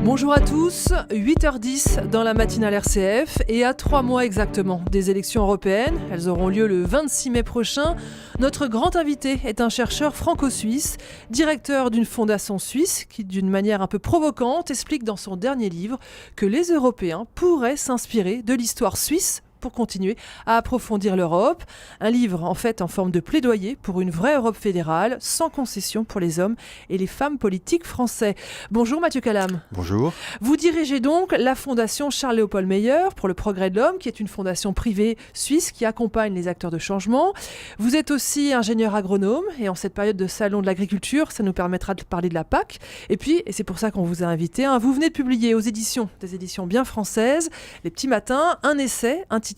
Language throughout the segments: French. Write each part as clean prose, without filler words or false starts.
Bonjour à tous, 8h10 dans la matinale RCF et à 3 mois exactement des élections européennes. Elles auront lieu le 26 mai prochain. Notre grand invité est un chercheur franco-suisse, directeur d'une fondation suisse qui, d'une manière un peu provocante, explique dans son dernier livre que les Européens pourraient s'inspirer de l'histoire suisse pour continuer à approfondir l'Europe. Un livre en fait en forme de plaidoyer pour une vraie Europe fédérale, sans concession pour les hommes et les femmes politiques français. Bonjour Mathieu Calam. Bonjour. Vous dirigez donc la fondation Charles-Léopold Meyer pour le progrès de l'homme, qui est une fondation privée suisse qui accompagne les acteurs de changement. Vous êtes aussi ingénieur agronome et en cette période de salon de l'agriculture, ça nous permettra de parler de la PAC. Et puis, et c'est pour ça qu'on vous a invité, vous venez de publier aux éditions, des éditions bien françaises, Les Petits Matins, un essai intitulé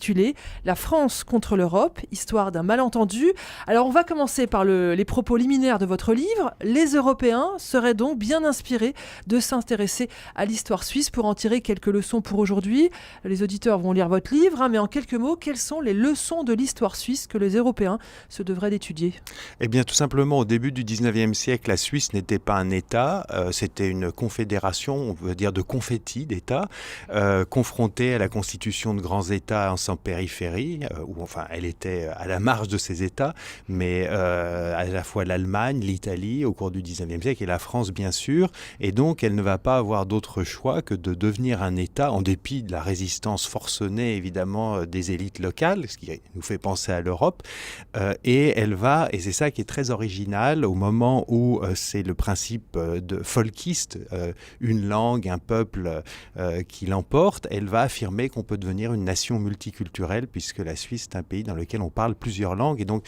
« La France contre l'Europe, histoire d'un malentendu ». Alors on va commencer par les propos liminaires de votre livre. Les Européens seraient donc bien inspirés de s'intéresser à l'histoire suisse pour en tirer quelques leçons pour aujourd'hui. Les auditeurs vont lire votre livre, mais en quelques mots, quelles sont les leçons de l'histoire suisse que les Européens se devraient d'étudier ? Eh bien, tout simplement, au début du 19e siècle, la Suisse n'était pas un État, c'était une confédération, on veut dire de confettis d'États, confrontée à la constitution de grands États en périphérie, où enfin elle était à la marge de ces États, mais à la fois l'Allemagne, l'Italie au cours du 19e siècle et la France bien sûr, et donc elle ne va pas avoir d'autre choix que de devenir un État en dépit de la résistance forcenée évidemment des élites locales, ce qui nous fait penser à l'Europe, et elle va, et c'est ça qui est très original, au moment où c'est le principe de folkiste, une langue, un peuple qui l'emporte, elle va affirmer qu'on peut devenir une nation multiculturelle, puisque la Suisse est un pays dans lequel on parle plusieurs langues, et donc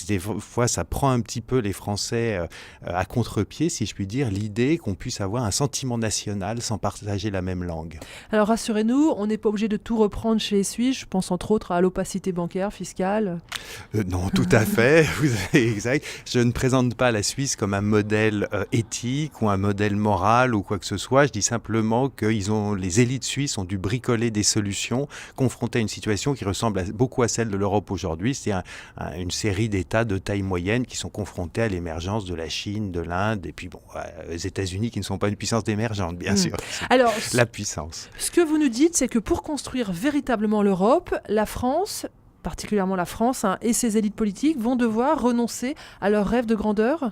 des fois ça prend un petit peu les Français à contre-pied, si je puis dire, l'idée qu'on puisse avoir un sentiment national sans partager la même langue. Alors rassurez-nous, on n'est pas obligé de tout reprendre chez les Suisses, je pense entre autres à l'opacité bancaire, fiscale. Non, tout à fait, vous avez exact. Je ne présente pas la Suisse comme un modèle éthique ou un modèle moral ou quoi que ce soit, je dis simplement que les élites suisses ont dû bricoler des solutions confrontées à une situation qui ressemble beaucoup à celle de l'Europe aujourd'hui. C'est une série d'États de taille moyenne qui sont confrontés à l'émergence de la Chine, de l'Inde, et puis les États-Unis qui ne sont pas une puissance émergente, bien sûr. Alors, la puissance. Ce que vous nous dites, c'est que pour construire véritablement l'Europe, la France, particulièrement la France, et ses élites politiques vont devoir renoncer à leur rêve de grandeur ?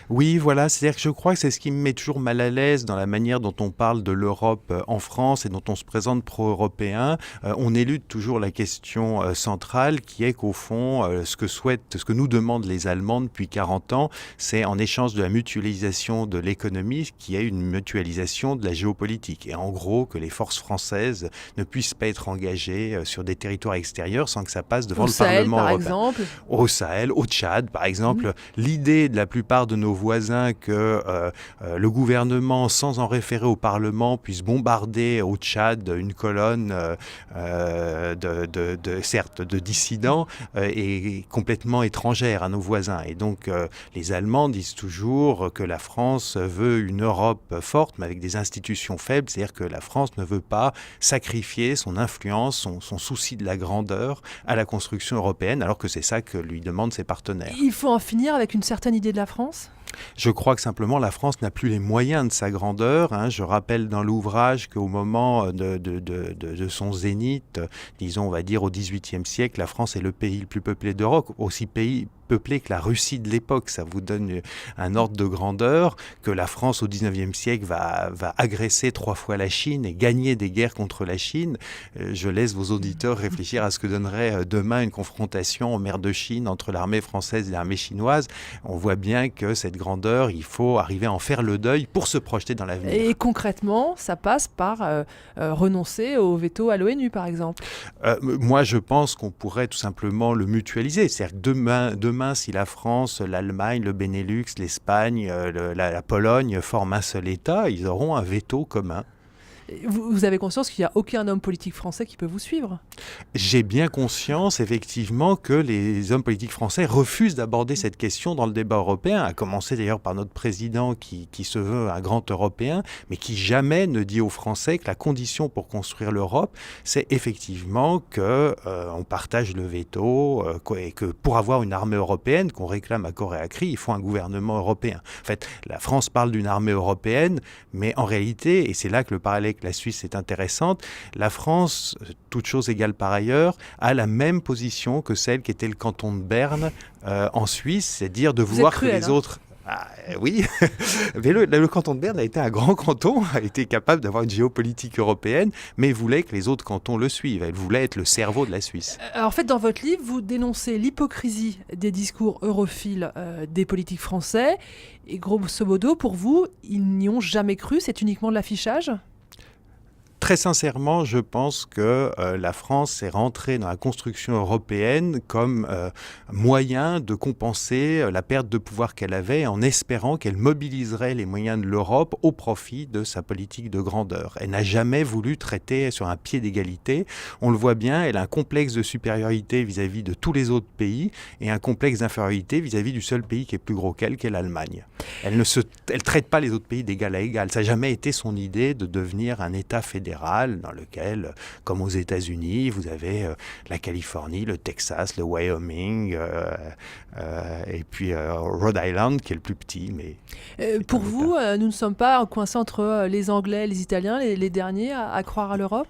Oui, voilà, c'est-à-dire que je crois que c'est ce qui me met toujours mal à l'aise dans la manière dont on parle de l'Europe en France et dont on se présente pro-européen. On élude toujours la question centrale qui est qu'au fond, ce que nous demandent les Allemands depuis 40 ans, c'est en échange de la mutualisation de l'économie, qu'il y ait une mutualisation de la géopolitique. Et en gros, que les forces françaises ne puissent pas être engagées sur des territoires extérieurs sans que ça passe devant le Parlement européen. Exemple. Au Sahel, au Tchad, par exemple. L'idée de la plupart de nos voisins que le gouvernement, sans en référer au Parlement, puisse bombarder au Tchad une colonne certes de dissidents est complètement étrangère à nos voisins. Et donc les Allemands disent toujours que la France veut une Europe forte, mais avec des institutions faibles, c'est-à-dire que la France ne veut pas sacrifier son influence, son souci de la grandeur à la construction européenne, alors que c'est ça que lui demandent ses partenaires. Il faut en finir avec une certaine idée de la France ? Je crois que simplement la France n'a plus les moyens de sa grandeur. Je rappelle dans l'ouvrage qu'au moment de son zénith, disons on va dire au XVIIIe siècle, la France est le pays le plus peuplé d'Europe, aussi peuplé que la Russie de l'époque. Ça vous donne un ordre de grandeur que la France au XIXe siècle va agresser 3 fois la Chine et gagner des guerres contre la Chine. Je laisse vos auditeurs réfléchir à ce que donnerait demain une confrontation en mer de Chine entre l'armée française et l'armée chinoise. On voit bien que cette grandeur, il faut arriver à en faire le deuil pour se projeter dans l'avenir. Et concrètement, ça passe par renoncer au veto à l'ONU, par exemple. Moi, je pense qu'on pourrait tout simplement le mutualiser. C'est-à-dire que demain, si la France, l'Allemagne, le Benelux, l'Espagne, la Pologne forment un seul État, ils auront un veto commun. Vous avez conscience qu'il n'y a aucun homme politique français qui peut vous suivre? J'ai bien conscience, effectivement, que les hommes politiques français refusent d'aborder cette question dans le débat européen, à commencer d'ailleurs par notre président qui se veut un grand Européen, mais qui jamais ne dit aux Français que la condition pour construire l'Europe, c'est effectivement qu'on partage le veto, et que pour avoir une armée européenne qu'on réclame à corps et à cri, il faut un gouvernement européen. En fait, la France parle d'une armée européenne, mais en réalité, et c'est là que le parallèle avec la Suisse est intéressante, la France, toute chose égale par ailleurs, a la même position que celle qui était le canton de Berne en Suisse, c'est-à-dire de vouloir que les autres... Ah, oui, mais le canton de Berne a été un grand canton, a été capable d'avoir une géopolitique européenne, mais voulait que les autres cantons le suivent. Elle voulait être le cerveau de la Suisse. Alors, en fait, dans votre livre, vous dénoncez l'hypocrisie des discours europhiles des politiques français. Et grosso modo, pour vous, ils n'y ont jamais cru, c'est uniquement de l'affichage ? Très sincèrement, je pense que la France est rentrée dans la construction européenne comme moyen de compenser la perte de pouvoir qu'elle avait en espérant qu'elle mobiliserait les moyens de l'Europe au profit de sa politique de grandeur. Elle n'a jamais voulu traiter sur un pied d'égalité. On le voit bien, elle a un complexe de supériorité vis-à-vis de tous les autres pays et un complexe d'infériorité vis-à-vis du seul pays qui est plus gros qu'elle, qui est l'Allemagne. Elle ne traite pas les autres pays d'égal à égal. Ça n'a jamais été son idée de devenir un État fédéral dans lequel, comme aux États-Unis, vous avez la Californie, le Texas, le Wyoming, et puis Rhode Island qui est le plus petit. Mais pour vous, nous ne sommes pas coincés entre les Anglais et les Italiens, les derniers, à croire à l'Europe ?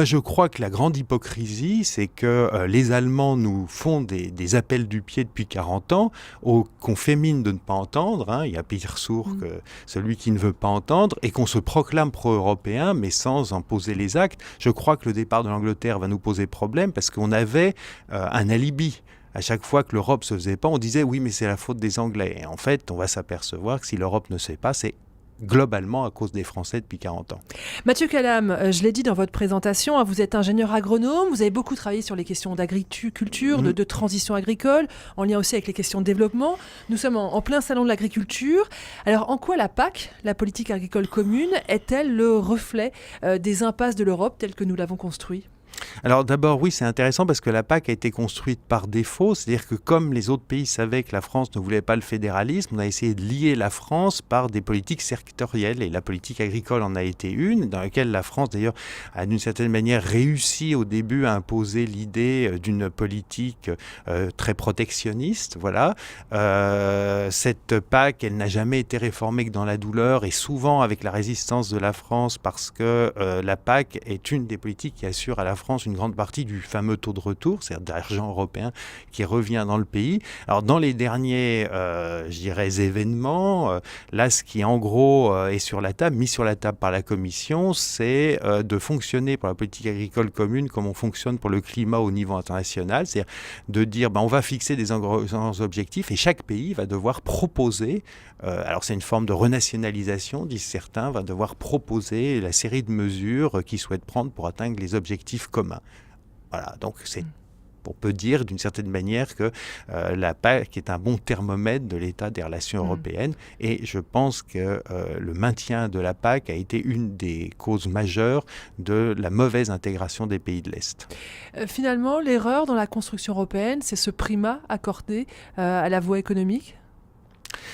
Je crois que la grande hypocrisie, c'est que les Allemands nous font des appels du pied depuis 40 ans, qu'on fait mine de ne pas entendre, hein, il y a pire sourd que celui qui ne veut pas entendre, et qu'on se proclame pro-européen, mais sans en poser les actes. Je crois que le départ de l'Angleterre va nous poser problème, parce qu'on avait un alibi. À chaque fois que l'Europe ne se faisait pas, on disait « oui, mais c'est la faute des Anglais ». Et en fait, on va s'apercevoir que si l'Europe ne se fait pas, c'est globalement à cause des Français depuis 40 ans. Mathieu Calame, je l'ai dit dans votre présentation, vous êtes ingénieur agronome, vous avez beaucoup travaillé sur les questions d'agriculture, de transition agricole, en lien aussi avec les questions de développement. Nous sommes en plein salon de l'agriculture. Alors en quoi la PAC, la politique agricole commune, est-elle le reflet des impasses de l'Europe telles que nous l'avons construite ? Alors d'abord, oui, c'est intéressant parce que la PAC a été construite par défaut, c'est-à-dire que comme les autres pays savaient que la France ne voulait pas le fédéralisme, on a essayé de lier la France par des politiques sectorielles et la politique agricole en a été une, dans laquelle la France d'ailleurs a d'une certaine manière réussi au début à imposer l'idée d'une politique très protectionniste. Voilà. Cette PAC, elle n'a jamais été réformée que dans la douleur et souvent avec la résistance de la France parce que la PAC est une des politiques qui assure à la France une grande partie du fameux taux de retour, c'est-à-dire d'argent européen qui revient dans le pays. Alors dans les derniers, événements, là ce qui en gros est sur la table, mis sur la table par la Commission, c'est de fonctionner pour la politique agricole commune comme on fonctionne pour le climat au niveau international, c'est-à-dire de dire on va fixer des grands objectifs et chaque pays va devoir proposer, alors c'est une forme de renationalisation, disent certains, va devoir proposer la série de mesures qu'il souhaite prendre pour atteindre les objectifs communs. Voilà, donc on peut dire d'une certaine manière que la PAC est un bon thermomètre de l'état des relations européennes et je pense que le maintien de la PAC a été une des causes majeures de la mauvaise intégration des pays de l'Est. Finalement, l'erreur dans la construction européenne, c'est ce primat accordé à la voie économique ?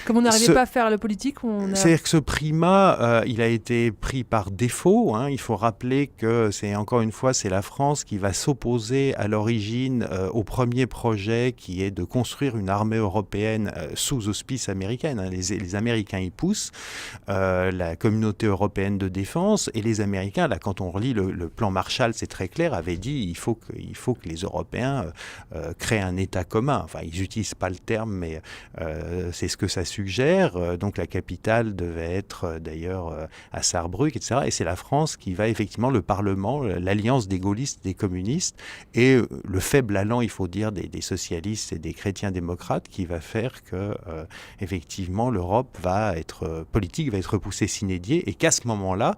Comme on n'arrivait pas à faire la politique, C'est-à-dire que ce primat, il a été pris par défaut. Il faut rappeler que encore une fois, c'est la France qui va s'opposer à l'origine au premier projet qui est de construire une armée européenne sous auspice américaine. Les Américains y poussent, la communauté européenne de défense et les Américains, là, quand on relit le plan Marshall, c'est très clair, avaient dit il faut que les Européens créent un État commun. Enfin, ils n'utilisent pas le terme, mais c'est ce que ça suggère. Donc la capitale devait être d'ailleurs à Sarrebruck, etc. Et c'est la France qui va effectivement, le Parlement, l'alliance des gaullistes, des communistes et le faible allant, il faut dire, des socialistes et des chrétiens démocrates qui va faire que effectivement l'Europe politique va être poussée sine die et qu'à ce moment-là,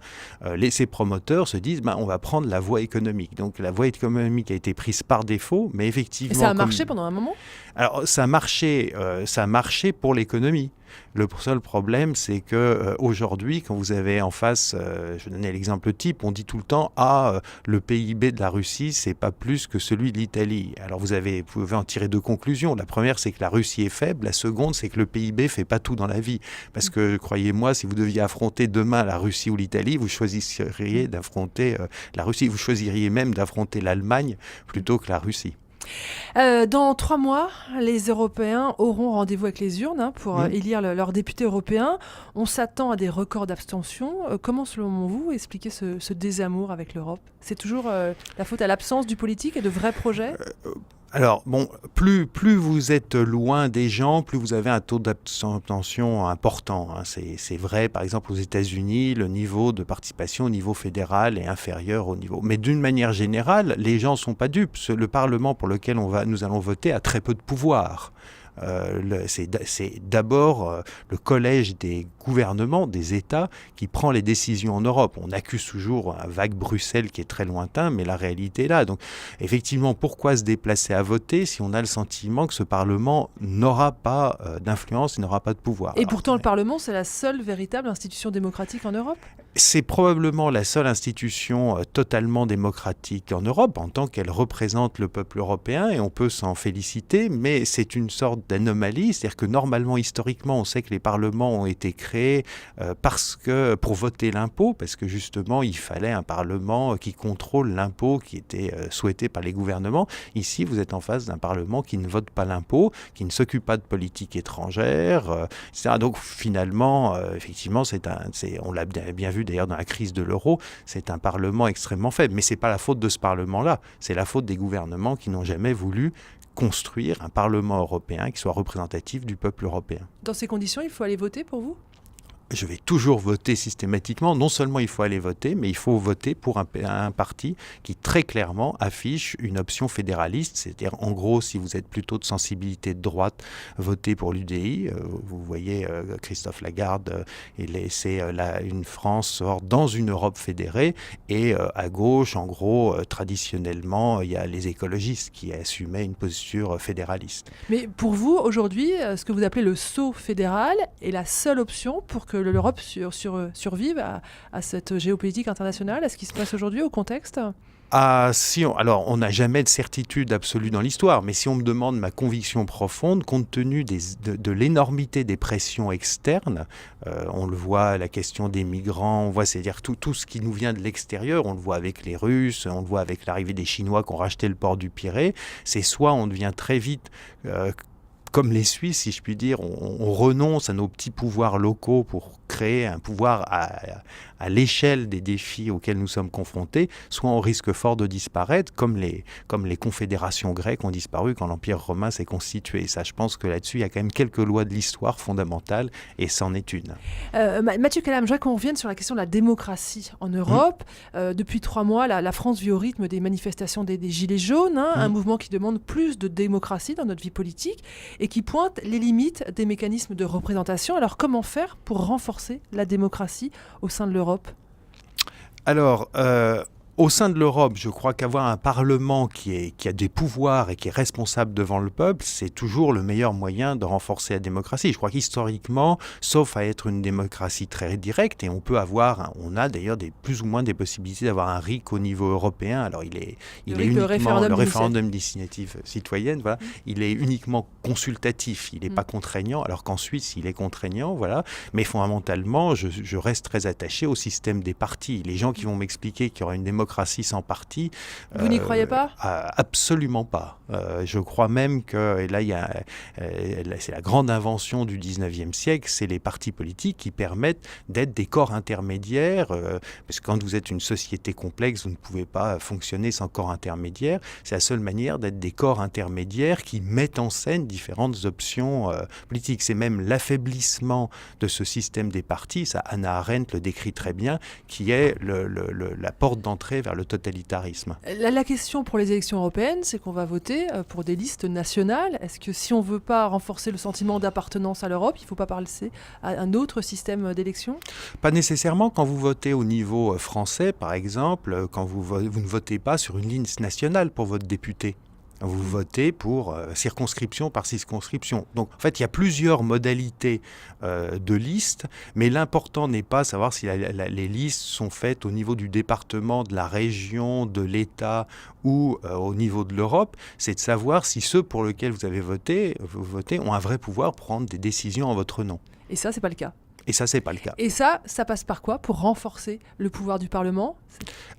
ses promoteurs se disent on va prendre la voie économique. Donc la voie économique a été prise par défaut, mais effectivement... Et ça a marché pendant un moment ? Alors ça a marché pour l'économie. Russie. Le seul problème, c'est que aujourd'hui, quand vous avez en face, je vais donner l'exemple type, on dit tout le temps le PIB de la Russie, c'est pas plus que celui de l'Italie. Alors vous pouvez en tirer deux conclusions. La première, c'est que la Russie est faible. La seconde, c'est que le PIB fait pas tout dans la vie. Parce que croyez-moi, si vous deviez affronter demain la Russie ou l'Italie, vous choisiriez d'affronter la Russie. Vous choisiriez même d'affronter l'Allemagne plutôt que la Russie. Dans 3 mois, les Européens auront rendez-vous avec les urnes pour élire leurs députés européens. On s'attend à des records d'abstention. Comment, selon vous, expliquer ce désamour avec l'Europe ? C'est toujours la faute à l'absence du politique et de vrais projets ? Alors, bon, plus vous êtes loin des gens, plus vous avez un taux d'abstention important. C'est vrai, par exemple, aux États-Unis, le niveau de participation au niveau fédéral est inférieur au niveau. Mais d'une manière générale, les gens ne sont pas dupes. Le Parlement pour lequel nous allons voter a très peu de pouvoir. C'est d'abord le collège des gouvernements, des États, qui prend les décisions en Europe. On accuse toujours un vague Bruxelles qui est très lointain, mais la réalité est là. Donc, effectivement, pourquoi se déplacer à voter si on a le sentiment que ce Parlement n'aura pas d'influence, il n'aura pas de pouvoir ? Et pourtant, le Parlement, c'est la seule véritable institution démocratique en Europe ? C'est probablement la seule institution totalement démocratique en Europe, en tant qu'elle représente le peuple européen, et on peut s'en féliciter, mais c'est une sorte d'anomalie, c'est-à-dire que normalement, historiquement, on sait que les parlements ont été créés pour voter l'impôt, parce que justement, il fallait un parlement qui contrôle l'impôt qui était souhaité par les gouvernements. Ici, vous êtes en face d'un parlement qui ne vote pas l'impôt, qui ne s'occupe pas de politique étrangère, etc. Donc finalement, effectivement, on l'a bien vu d'ailleurs dans la crise de l'euro, c'est un parlement extrêmement faible. Mais ce n'est pas la faute de ce parlement-là, c'est la faute des gouvernements qui n'ont jamais voulu construire un Parlement européen qui soit représentatif du peuple européen. Dans ces conditions, il faut aller voter pour vous ? Je vais toujours voter systématiquement. Non seulement il faut aller voter, mais il faut voter pour un parti qui très clairement affiche une option fédéraliste. C'est-à-dire, en gros, si vous êtes plutôt de sensibilité de droite, votez pour l'UDI. Vous voyez Christophe Lagarde, c'est une France dans une Europe fédérée. Et à gauche, en gros, traditionnellement, il y a les écologistes qui assumaient une posture fédéraliste. Mais pour vous, aujourd'hui, ce que vous appelez le saut fédéral est la seule option pour que l'Europe survive à cette géopolitique internationale, à ce qui se passe aujourd'hui, au contexte ? Alors, on n'a jamais de certitude absolue dans l'histoire, mais si on me demande ma conviction profonde, compte tenu de l'énormité des pressions externes, on le voit, la question des migrants, on voit, c'est-à-dire tout ce qui nous vient de l'extérieur, on le voit avec les Russes, on le voit avec l'arrivée des Chinois qui ont racheté le port du Pirée, c'est soit on devient très vite... comme les Suisses, si je puis dire, on renonce à nos petits pouvoirs locaux pour créer un pouvoir à l'échelle des défis auxquels nous sommes confrontés, soit on risque fort de disparaître, comme les confédérations grecques ont disparu quand l'Empire romain s'est constitué. Ça, je pense que là-dessus, il y a quand même quelques lois de l'histoire fondamentales, et c'en est une. Mathieu Calame, je voudrais qu'on revienne sur la question de la démocratie en Europe. Depuis 3 mois, la France vit au rythme des manifestations des Gilets jaunes, un mouvement qui demande plus de démocratie dans notre vie politique, et qui pointe les limites des mécanismes de représentation. Alors, comment faire pour renforcer la démocratie au sein de l'Europe ? Alors, au sein de l'Europe, je crois qu'avoir un Parlement qui a des pouvoirs et qui est responsable devant le peuple, c'est toujours le meilleur moyen de renforcer la démocratie. Je crois qu'historiquement, sauf à être une démocratie très directe, et on a d'ailleurs plus ou moins des possibilités d'avoir un RIC au niveau européen. Alors il est uniquement le référendum d'initiative citoyenne. Voilà, il est uniquement consultatif, il n'est pas contraignant. Alors qu'en Suisse, il est contraignant. Voilà, mais fondamentalement, je reste très attaché au système des partis. Les gens qui vont m'expliquer qu'il y aura une démocratie sans parti. Vous n'y croyez pas ? Absolument pas. Je crois même que, et là, c'est la grande invention du 19e siècle, c'est les partis politiques qui permettent d'être des corps intermédiaires, parce que quand vous êtes une société complexe, vous ne pouvez pas fonctionner sans corps intermédiaire. C'est la seule manière d'être des corps intermédiaires qui mettent en scène différentes options politiques. C'est même l'affaiblissement de ce système des partis, ça Hannah Arendt le décrit très bien, qui est la porte d'entrée vers le totalitarisme. La question pour les élections européennes, c'est qu'on va voter pour des listes nationales. Est-ce que si on ne veut pas renforcer le sentiment d'appartenance à l'Europe, il ne faut pas passer à un autre système d'élection ? Pas nécessairement. Quand vous votez au niveau français, par exemple, quand vous ne votez pas sur une liste nationale pour votre député. Vous votez pour circonscription par circonscription. Donc, en fait, il y a plusieurs modalités de listes, mais l'important n'est pas savoir si les listes sont faites au niveau du département, de la région, de l'État ou au niveau de l'Europe. C'est de savoir si ceux pour lesquels vous votez ont un vrai pouvoir pour prendre des décisions en votre nom. Et ça, c'est pas le cas. Et ça, c'est pas le cas. Et ça passe par quoi pour renforcer le pouvoir du Parlement ?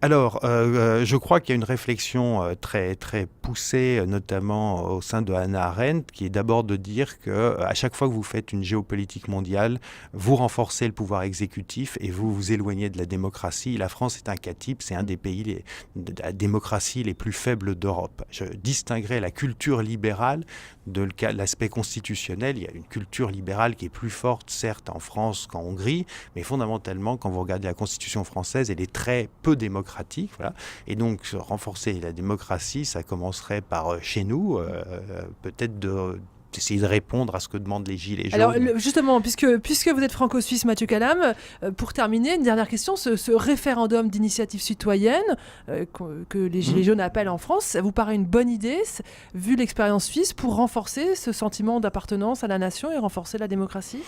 Alors, je crois qu'il y a une réflexion très, très poussée, notamment au sein de Hannah Arendt, qui est d'abord de dire qu'à chaque fois que vous faites une géopolitique mondiale, vous renforcez le pouvoir exécutif et vous vous éloignez de la démocratie. La France est un cas type, c'est un des pays de la démocratie les plus faibles d'Europe. Je distinguerai la culture libérale de l'aspect constitutionnel. Il y a une culture libérale qui est plus forte, certes, en France qu'en Hongrie, mais fondamentalement, quand vous regardez la Constitution française, elle est très peu démocratique. Voilà. Et donc, renforcer la démocratie, ça commencerait par chez nous, peut-être d'essayer de répondre à ce que demandent les Gilets jaunes. Alors justement, puisque vous êtes franco-suisse, Mathieu Calam, pour terminer, une dernière question, ce référendum d'initiative citoyenne que les Gilets jaunes appellent en France, ça vous paraît une bonne idée, vu l'expérience suisse, pour renforcer ce sentiment d'appartenance à la nation et renforcer la démocratie ?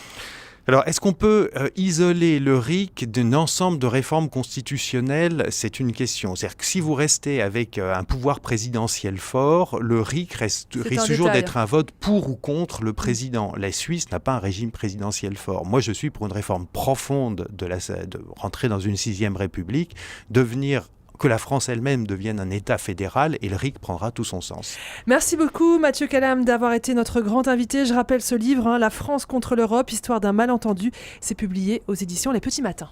Alors, est-ce qu'on peut isoler le RIC d'un ensemble de réformes constitutionnelles ? C'est une question. C'est-à-dire que si vous restez avec un pouvoir présidentiel fort, le RIC risque toujours d'être un vote pour ou contre le président. La Suisse n'a pas un régime présidentiel fort. Moi, je suis pour une réforme profonde de rentrer dans une 6e République, que la France elle-même devienne un État fédéral, et le RIC prendra tout son sens. Merci beaucoup Mathieu Calam d'avoir été notre grand invité. Je rappelle ce livre, La France contre l'Europe, histoire d'un malentendu. C'est publié aux éditions Les Petits Matins.